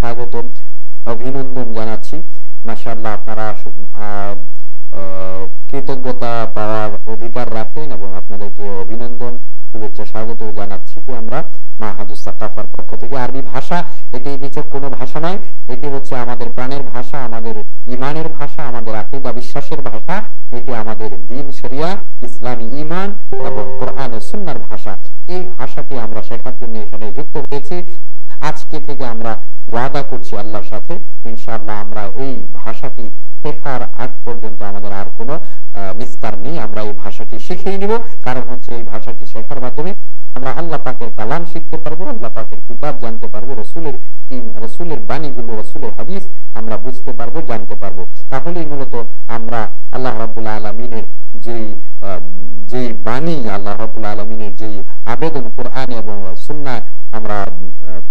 স্বাগতম, অভিনন্দন জানাচ্ছি। মাশাআল্লাহ, আপনারা কৃতজ্ঞতা পাওয়ার অধিকার রাখেন এবং আপনাদেরকে অভিনন্দন, শুভেচ্ছা, স্বাগত জানাচ্ছি আমরা মাহাদুস সাকাফার পক্ষ থেকে। আরবি ভাষা এটি নিছক কোনো ভাষা নয়, এটি হচ্ছে আমাদের প্রাণের ভাষা, আমাদের ইমানের ভাষা, আমাদের আকীদা বিশ্বাসের ভাষা। এটি আমাদের দ্বীন শরিয়া, ইসলামী ঈমান এবং কোরআন ও সুন্নাহর ভাষা। এই ভাষাটি আমরা শেখার জন্য এখানে যুক্ত হয়েছি। আজকে থেকে আমরা ওয়াদা করছি আল্লাহর সাথে, ইনশাআল্লাহ আমরা এই ভাষাটি শেখার আগ পর্যন্ত আমাদের আর কোনো নিস্তার নেই, আমরা এই ভাষাটি শিখেই নিব। কারণ হচ্ছে এই ভাষাটি শেখার মাধ্যমে আমরা আল্লাহ পাকের কালাম শিখতে পারবো, আল্লাহ পাকের কিতাব জানতে পারবো, রসুলের বাণীগুলো, রসুলের হাদিস আমরা বুঝতে পারবো, জানতে পারবো। তাহলেই মূলত আমরা আল্লাহ রাব্বুল আলামিনের যেই বাণী, আল্লাহ রাব্বুল আলামিনের যেই আবেদন কোরআন এবং সুন্নাহ আমরা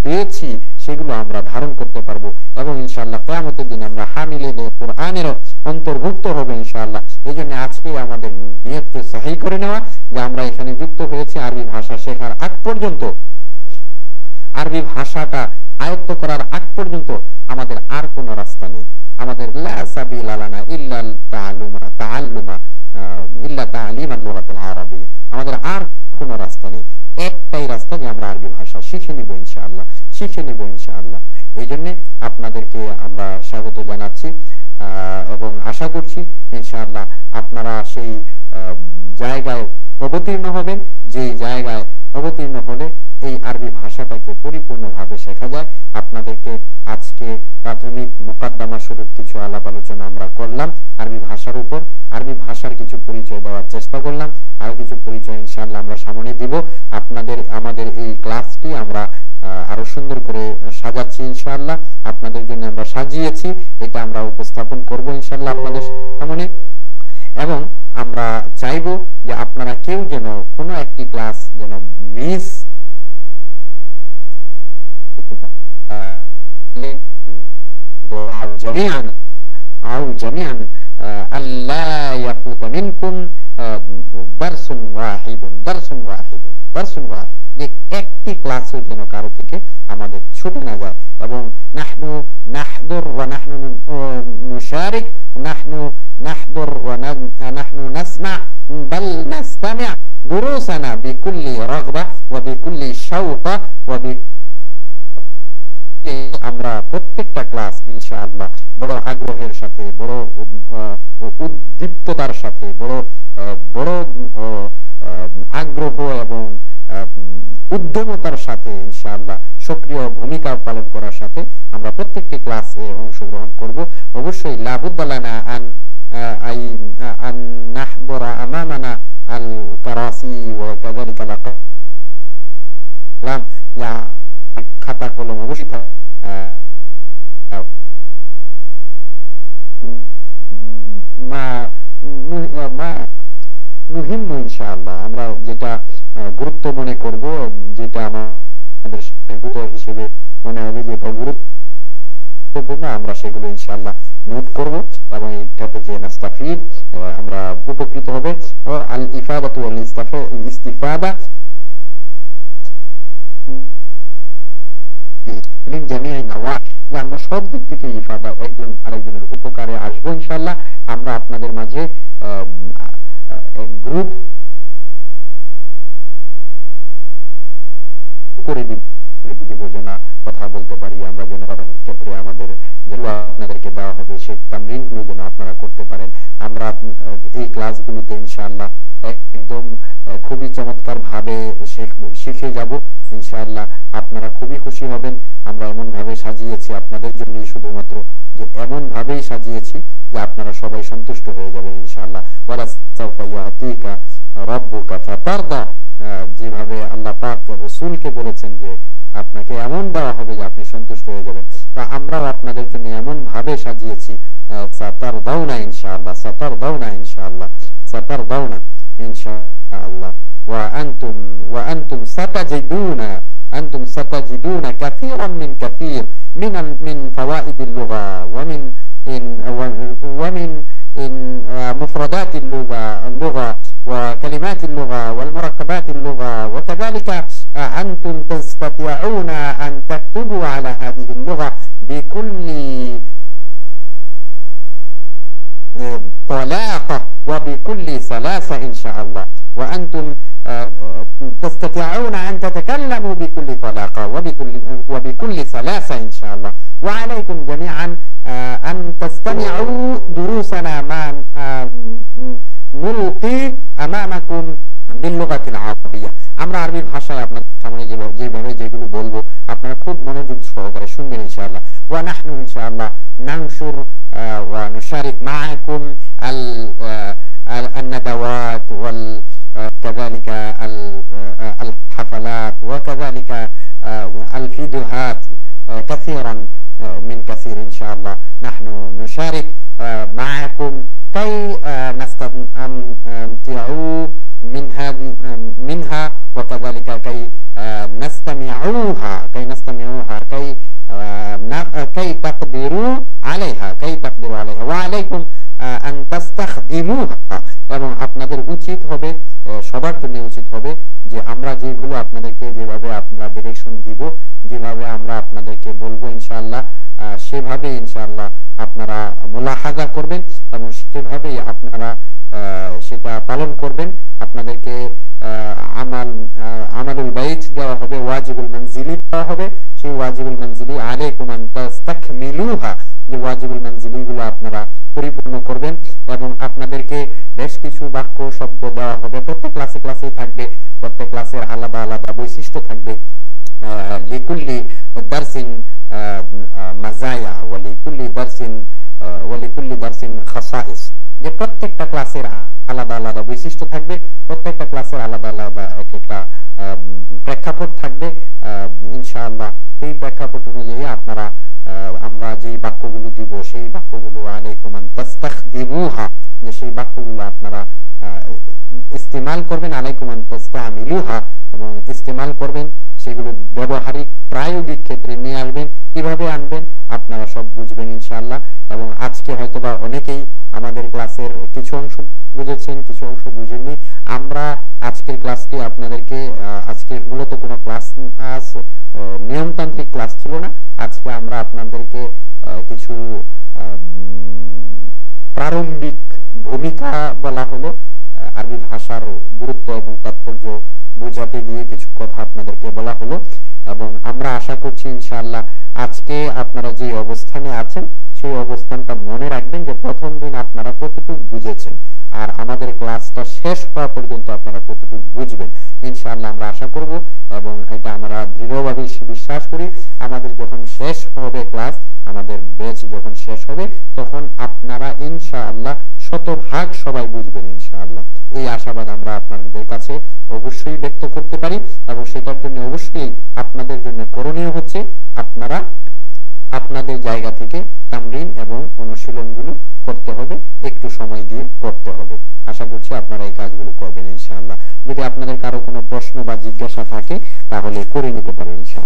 পেয়েছি, সেগুলো আমরা ধারণ করতে পারবো এবং ইনশাআল্লাহ কিয়ামতের দিন আমরা হামিলে কোরআনের অন্তর্ভুক্ত হবে ইনশাআল্লাহ। এই জন্য আজকে আমাদের নিয়তকে সহি করে নেওয়া যে আমরা এখানে যুক্ত হয়েছি আরবি ভাষা শেখার আগ পর্যন্ত, আরবি ভাষাটা আয়ত্ত করার আগ পর্যন্ত আমাদের আর কোনো রাস্তা নেই। আমাদের লা সাবিলা লানা ইল্লা তাআলিমান লুগাতিল আরাবিয়্যা, আমাদের আর কোনো রাস্তা নেই, একটাই রাস্তা যে আমরা আরবি ভাষা শিখে নিব ইনশাআল্লাহ, শিখে নিব ইনশাআল্লাহ। এই জন্য আপনাদেরকে আমরা স্বাগত জানাচ্ছি এবং আশা করছি ইনশাআল্লাহ আপনারা সেই জায়গায় অবতীর্ণ হবেন, যেই জায়গায় অবতীর্ণ হলে এই আরবি ভাষাটাকে পরিপূর্ণভাবে শেখা যায়। আপনাদেরকে আজকে প্রাথমিক মুকাদ্দামা স্বরূপ কিছু আলাপ আলোচনা আমরা করলাম আরবি ভাষার উপর, আরবি ভাষার কিছু পরিচয় দেওয়ার চেষ্টা করলাম, আর কিছু পরিচয় ইনশাআল্লাহ আমরা সামনে দিব। আমাদের এই ক্লাসটি আমরা আরো সুন্দর করে সাজাচ্ছি ইনশাআল্লাহ, আপনাদের জন্য আমরা সাজিয়েছি, এটা আমরা উপস্থাপন করব ইনশাআল্লাহ আপনাদের সামনে। এবং আমরা চাইবো যে আপনারা কেউ যেন কোনো একটি ক্লাস যেন মিস جميعا ألا يفوت منكم درس واحد একটি ক্লাসও যেন কারো থেকে আমাদের ছুটে না যায়। এবং নাহনু নাহদুর ওয়া নাহনু নুশারিক, নাহনু নাহদুর ওয়া নাহনু নাসমা বাল নাস্তামি' দুরুসানা বিকুল্লি রাগবা ওয়া বিকুল্লি শাওকা ওয়া আমরা প্রত্যেকটা ক্লাস ইনশাআল্লাহ বড় আগ্রহের সাথে, বড় উদ্দীপ্ততার সাথে, বড় আগ্রহ এবং উদ্যমতার সাথে ইনশাআল্লাহ সক্রিয় ভূমিকা পালন করার সাথে আমরা প্রত্যেকটি ক্লাসে অংশগ্রহণ করব। অবশ্যই লাবুদ্দা লানা আন নাহদুরা আমামানা আল কারাসি ওয়া কাযালিকা আল-আকলাম, খাতা কলম অবশ্যই মুহিম্ম ইনশাআল্লাহ, আমরা যেটা গুরুত্ব মনে করব, যেটা আমাদের গুরুত্ব হিসেবে মনে হবে যেটা গুরুত্বপূর্ণ, আমরা সেগুলো ইনশাআল্লাহ নোট করব এবং এটা থেকে নাস্তাফিদ, আমরা উপকৃত হবে। আল ইফাদাতু ওয়াল ইস্তিফাদা আমরা সব দিক থেকে ইফাদা, একজন আরেকজনের উপকারে আসবো ইনশাআল্লাহ। আমরা আপনাদের মাঝে গ্রুপ করে দিব যেন কথা বলতে পারি আমরা, যেন ক্ষেত্রে আমাদের যেগুলো আপনাদেরকে দেওয়া হবে সেই তামরিনগুলো যেন আপনারা করতে পারেন। আমরা এই ক্লাসগুলোতে ইনশাআল্লাহ একদম খুবই চমৎকার ভাবে শিখে যাব ইনশাআল্লাহ। আপনারা খুবই খুশি হবেন। আমরা এমন ভাবে সাজিয়েছি আপনাদের জন্য, শুধুমাত্র যে এমন ভাবেই সাজিয়েছি যে আপনারা সবাই সন্তুষ্ট হয়ে যাবেন ইনশাআল্লাহ। ওয়ালা সাউফা ইয়াতিকা রাব্বুকা ফাতারদা, যেভাবে আল্লাহ পাক রাসূলকে বলেছেন যে আপনাকে এমন দেওয়া হবে যে আপনি সন্তুষ্ট হয়ে যাবেন, তা আমরাও আপনাদের জন্য এমন ভাবে সাজিয়েছি সাতারদাউনা ইনশাআল্লাহ, সাতারদাউনা ইনশাআল্লাহ, সাতারদাউনা ইনশাআল্লাহ। ওয়া আনতুম সাতাজিদুনা কাসীরাম মিন কাসীর মিন ফাওয়াইদিল লুগা ওয়া মিন مفردات اللغة وكلمات اللغة والمركبات اللغة، وكذلك أنتم تستطيعون أن تكتبوا على هذه اللغة ثلاثة إن شاء الله، وأنتم تستطيعون أن تتكلموا بكل طلاقة وبكل ثلاثة إن شاء الله. وعليكم جميعا أن تستمعوا دروسنا ما نلقي أمامكم باللغة العربية। আমরা আরবি ভাষায় আপনাদের সামনে যেভাবে যেগুলো বলবো আপনারা খুব মনোযোগ সহকারে শুনবেন ইনশাআল্লাহ। ونحن إن شاء الله ننشر ونشارك معكم الندوات وكذلك الحفلات وكذلك الفيديوهات كثيرا من كثير إن شاء الله. نحن نشارك معكم كي نستمتعوا منها وكذلك كي نستمعوها كي تقدروا عليها وعليكم أن تستخدموها। এবং আপনাদের উচিত হবে, সবার জন্য উচিত হবে যে আমরা যেগুলো আপনাদেরকে যেভাবে আপনারা ডিরেকশন দিব, যেভাবে আমরা আপনাদেরকে বলবো ইনশাআল্লাহ সেভাবে ইনশাআল্লাহ আপনারা মুলাহাজা করবেন এবং সেভাবেই আপনারা সেটা পালন করবেন। আপনাদেরকে আমালুল বাইত দেওয়া হবে, ওয়াজিবুল মানজিলি দেওয়া হবে। সেই ওয়াজিবুল মানজিলি আলাইকুম আন তাস্তাকমিলুহা, যে ওয়াজিবুল মানজিলি গুলো আপনারা পরিপূর্ণ করবেন। এবং আপনাদেরকে বেশ কিছু বাক্য শব্দ দেওয়া হবে, প্রত্যেক ক্লাসেই থাকবে, প্রত্যেক ক্লাসের আলাদা আলাদা বৈশিষ্ট্য থাকবে। লিকুল্লি দারসিন মাজায়া ওয়ালিকুল্লি দারসিন খাসাইস, যে প্রত্যেকটা ক্লাসের আলাদা আলাদা বৈশিষ্ট্য থাকবে, প্রত্যেকটা ক্লাসের আলাদা আলাদা এক একটা প্রেক্ষাপট থাকবে ইনশাআল্লাহ। এই প্রেক্ষাপট অনুযায়ী আপনারা আমরা যেই বাক্যগুলো দিব সেই বাক্যগুলো আলাইকুম আন তাস্তাখদিমুহা, যে সেই বাক্যগুলো আপনারা ইস্তেমাল করবেন, আলাইকুম আন তাস্তামিলুহা, এবং ইস্তেমাল করবেন, সেগুলো ব্যবহারিক প্রায়োগিক ক্ষেত্রে নিয়ে আসবেন। কিভাবে আনবেন আপনারা সব বুঝবেন ইনশাআল্লাহ। এবং আজকে হয়তোবা অনেকেই আমাদের ক্লাসের কিছু অংশ বুঝেছেন, কিছু অংশ বুঝেননি। আমরা আজকের ক্লাসটি আপনাদেরকে আজকে মূলত কোনো ক্লাস নিয়মতান্ত্রিক ক্লাস ছিল না। আজকে আমরা আপনাদেরকে কিছু প্রারম্ভিক ভূমিকা বলা হলো, আরবি ভাষার গুরুত্ব এবং তাৎপর্য বোঝাতে গিয়ে কিছু কথা আপনাদেরকে বলা হলো। এবং আমরা আশা করছি ইনশাআল্লাহ আজকে আপনারা যে অবস্থানে আছেন সেই অবস্থানটা মনে রাখবেন, যে প্রথম দিন আপনারা কতটুকু বুঝেছেন আর আমাদের ক্লাসটা শেষ হওয়া পর্যন্ত আপনারা কতটুকু বুঝবেন ইনশাআল্লাহ আমরা আশা করব। এবং এটা আমরা দৃঢ়ভাবে বিশ্বাস করি, আমাদের যখন শেষ হবে ক্লাস, আমাদের ব্যাচ যখন শেষ হবে, তখন আপনারা ইনশাআল্লাহ শতভাগ সবাই বুঝবেন ইনশাআল্লাহ। এই আশাবাদ আমরা আপনাদের কাছে অবশ্যই ব্যক্ত করতে পারি। এবং সেটার জন্য অবশ্যই আপনাদের জন্য করণীয় হচ্ছে আপনারা আপনাদের জায়গা থেকে তামরিন এবং অনুশীলনগুলো করতে হবে, একটু সময় দিয়ে করতে হবে। আশা করছি আপনারা এই কাজগুলো করবেন ইনশাআল্লাহ। যদি আপনাদের কারো কোনো প্রশ্ন বা জিজ্ঞাসা থাকে তাহলে করে নিতে পারেন ইনশাআল্লাহ।